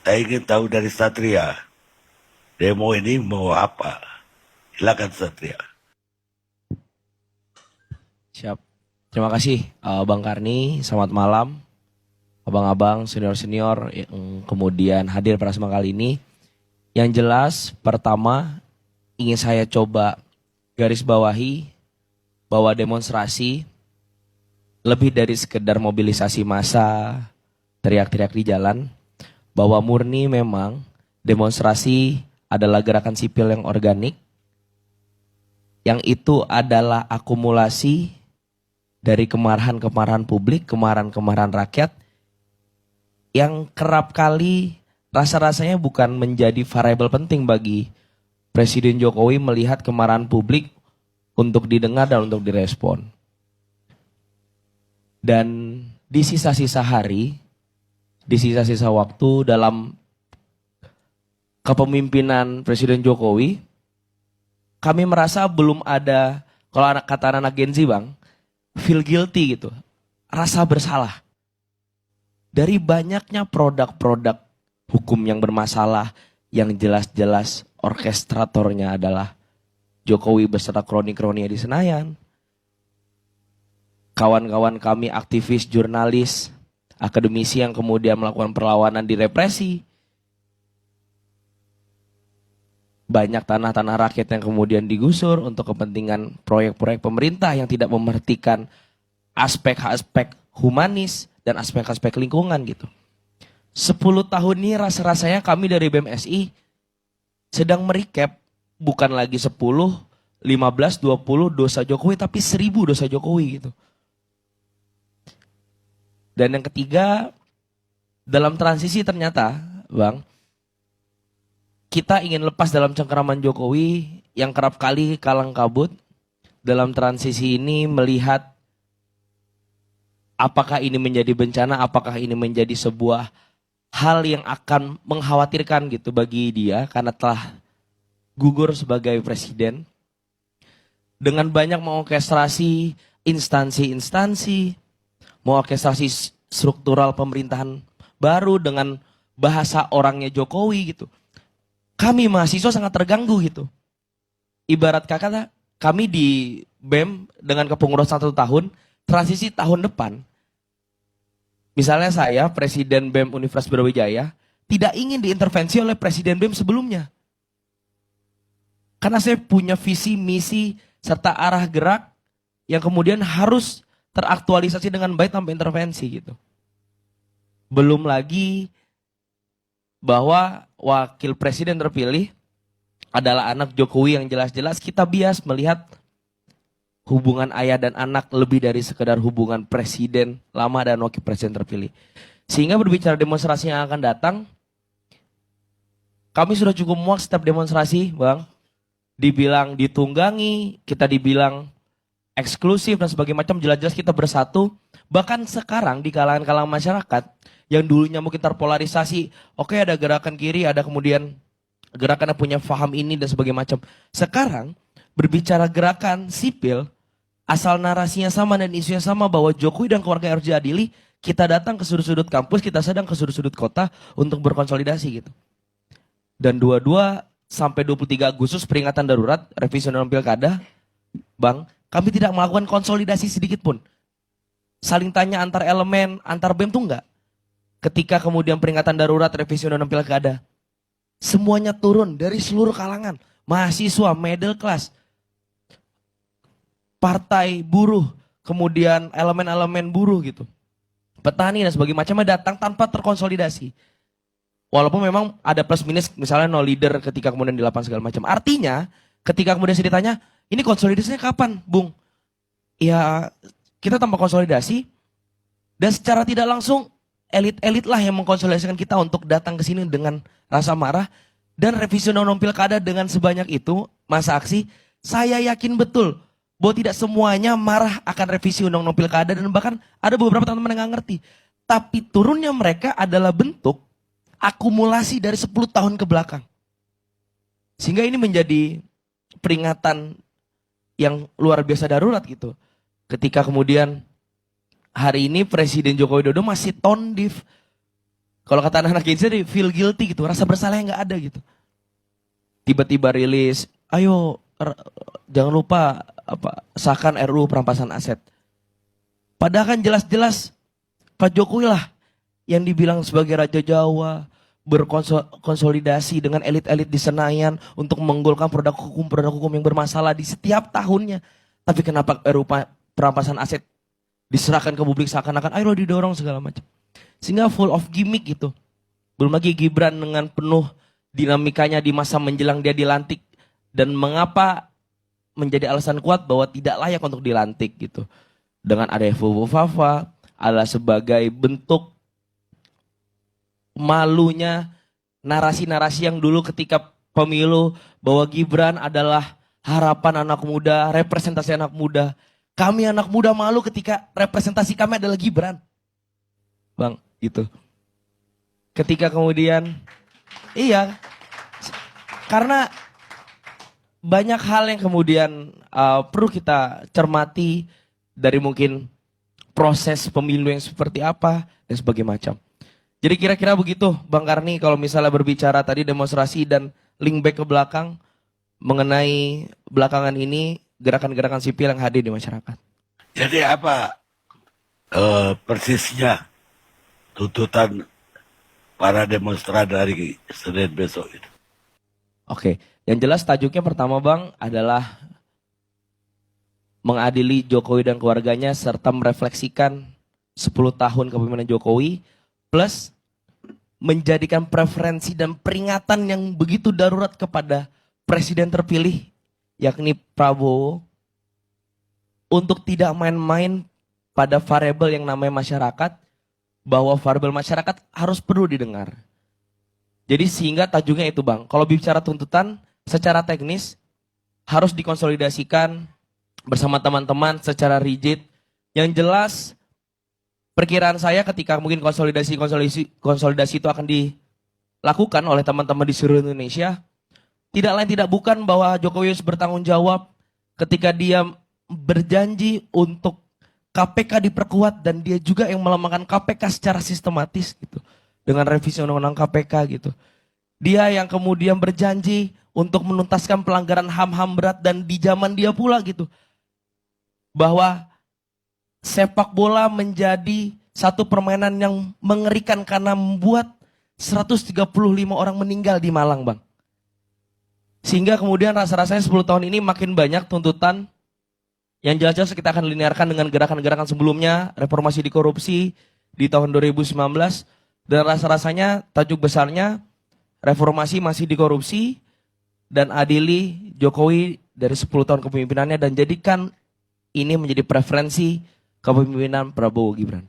Saya ingin tahu dari Satria, demo ini mau apa? Silakan Satria. Siap. Terima kasih Bang Karni, selamat malam. Abang-abang, senior-senior yang kemudian hadir pada kesempatan kali ini. Yang jelas, pertama ingin saya coba garis bawahi bahwa demonstrasi lebih dari sekedar mobilisasi massa, teriak-teriak di jalan, bahwa murni memang demonstrasi adalah gerakan sipil yang organik, yang itu adalah akumulasi dari kemarahan-kemarahan publik, kemarahan-kemarahan rakyat, yang kerap kali rasa-rasanya bukan menjadi variabel penting bagi Presiden Jokowi melihat kemarahan publik untuk didengar dan untuk direspon. Dan di sisa-sisa hari, di sisa-sisa waktu dalam kepemimpinan Presiden Jokowi, kami merasa belum ada, kalau kata anak Gen Z Bang, feel guilty gitu, rasa bersalah. Dari banyaknya produk-produk hukum yang bermasalah, yang jelas-jelas orkestratornya adalah Jokowi beserta kroni-kroninya di Senayan. Kawan-kawan kami aktivis, jurnalis, akademisi yang kemudian melakukan perlawanan direpresi. Banyak tanah-tanah rakyat yang kemudian digusur untuk kepentingan proyek-proyek pemerintah yang tidak memerhatikan aspek-aspek humanis dan aspek-aspek lingkungan gitu. 10 tahun ini rasa-rasanya kami dari BMSI sedang merecap bukan lagi 10, 15, 20 dosa Jokowi, tapi 1000 dosa Jokowi gitu. Dan yang ketiga, dalam transisi ternyata, Bang, kita ingin lepas dalam cengkeraman Jokowi yang kerap kali kalang kabut. Dalam transisi ini melihat apakah ini menjadi bencana, apakah ini menjadi sebuah hal yang akan mengkhawatirkan gitu bagi dia karena telah gugur sebagai presiden. Dengan banyak mengorkestrasi instansi-instansi, mengorkestrasi struktural pemerintahan baru dengan bahasa orangnya Jokowi gitu. Kami mahasiswa sangat terganggu gitu. Ibarat kata kami di BEM dengan kepengurusan 1 tahun, transisi tahun depan, misalnya saya, Presiden BEM Universitas Brawijaya, tidak ingin diintervensi oleh Presiden BEM sebelumnya. Karena saya punya visi, misi, serta arah gerak yang kemudian harus teraktualisasi dengan baik tanpa intervensi gitu. Belum lagi bahwa wakil presiden terpilih adalah anak Jokowi yang jelas-jelas kita bias melihat hubungan ayah dan anak lebih dari sekedar hubungan presiden lama dan wakil presiden terpilih. Sehingga berbicara demonstrasi yang akan datang, kami sudah cukup muak setiap demonstrasi, Bang. Dibilang ditunggangi, kita dibilang eksklusif dan sebagainya macam, jelas-jelas kita bersatu. Bahkan sekarang di kalangan-kalangan masyarakat yang dulunya mungkin terpolarisasi, oke ada gerakan kiri, ada kemudian gerakan yang punya paham ini dan sebagainya macam. Sekarang berbicara gerakan sipil, asal narasinya sama dan isunya sama bahwa Jokowi dan keluarga harus diadili, kita datang ke sudut-sudut kampus, kita sedang ke sudut-sudut kota untuk berkonsolidasi gitu. Dan 22 sampai 23 Agustus peringatan darurat revisi undang-undang pilkada, Bang, kami tidak melakukan konsolidasi sedikit pun. Saling tanya antar elemen, antar BEM tuh enggak. Ketika kemudian peringatan darurat revisi undang-undang pilkada, semuanya turun dari seluruh kalangan, mahasiswa, middle class, partai buruh, kemudian elemen-elemen buruh gitu, petani dan sebagainya macamnya datang tanpa terkonsolidasi. Walaupun memang ada plus minus, misalnya no leader ketika kemudian di lapangan segala macam. Artinya ketika kemudian saya ditanya, ini konsolidasinya kapan, Bung? Ya kita tanpa konsolidasi dan secara tidak langsung elit-elit lah yang mengkonsolidasikan kita untuk datang ke sini dengan rasa marah. Dan revisi undang-undang pilkada dengan sebanyak itu, masa aksi, saya yakin betul bahwa tidak semuanya marah akan revisi undang-undang pilkada. Dan bahkan ada beberapa teman-teman yang gak ngerti. Tapi turunnya mereka adalah bentuk akumulasi dari 10 tahun ke belakang. Sehingga ini menjadi peringatan yang luar biasa darurat gitu. Ketika kemudian hari ini Presiden Joko Widodo masih tone deaf. Kalau kata anak-anak Gen Z, feel guilty gitu, rasa bersalah yang nggak ada gitu. Tiba-tiba rilis, ayo jangan lupa sahkan RUU perampasan aset. Padahal kan jelas-jelas Pak Jokowi lah yang dibilang sebagai Raja Jawa, berkonsolidasi dengan elit-elit di Senayan untuk menggolkan produk hukum yang bermasalah di setiap tahunnya. Tapi kenapa RUU perampasan aset diserahkan ke publik seakan-akan ayo didorong segala macam. Sehingga full of gimmick gitu. Belum lagi Gibran dengan penuh dinamikanya di masa menjelang dia dilantik. Dan mengapa menjadi alasan kuat bahwa tidak layak untuk dilantik gitu. Dengan ada Fafa adalah sebagai bentuk malunya narasi-narasi yang dulu ketika pemilu bahwa Gibran adalah harapan anak muda, representasi anak muda. Kami anak muda malu ketika representasi kami adalah Gibran. Bang, gitu. Ketika kemudian, iya, karena banyak hal yang kemudian perlu kita cermati dari mungkin proses pemilu yang seperti apa dan sebagainya macam. Jadi kira-kira begitu Bang Karni kalau misalnya berbicara tadi demonstrasi dan link back ke belakang mengenai belakangan ini gerakan-gerakan sipil yang hadir di masyarakat. Jadi apa persisnya tuntutan para demonstran dari Senin besok itu? Oke, yang jelas tajuknya pertama Bang adalah mengadili Jokowi dan keluarganya serta merefleksikan 10 tahun kepemimpinan Jokowi plus menjadikan preferensi dan peringatan yang begitu darurat kepada presiden terpilih yakni Prabowo untuk tidak main-main pada variabel yang namanya masyarakat, bahwa variabel masyarakat harus perlu didengar. Jadi sehingga tajuknya itu Bang, kalau bicara tuntutan secara teknis harus dikonsolidasikan bersama teman-teman secara rigid. Yang jelas perkiraan saya ketika mungkin konsolidasi itu akan dilakukan oleh teman-teman di seluruh Indonesia, tidak lain tidak bukan bahwa Jokowi harus bertanggung jawab ketika dia berjanji untuk KPK diperkuat dan dia juga yang melemahkan KPK secara sistematis gitu. Dengan revisi undang-undang KPK gitu. Dia yang kemudian berjanji untuk menuntaskan pelanggaran HAM-HAM berat dan di zaman dia pula gitu. Bahwa sepak bola menjadi satu permainan yang mengerikan karena membuat 135 orang meninggal di Malang Bang. Sehingga kemudian rasa-rasanya 10 tahun ini makin banyak tuntutan yang jelas-jelas kita akan linearkan dengan gerakan-gerakan sebelumnya, reformasi di korupsi di tahun 2019, dan rasa-rasanya tajuk besarnya reformasi masih di korupsi dan adili Jokowi dari 10 tahun kepemimpinannya dan jadikan ini menjadi preferensi kepemimpinan Prabowo Gibran.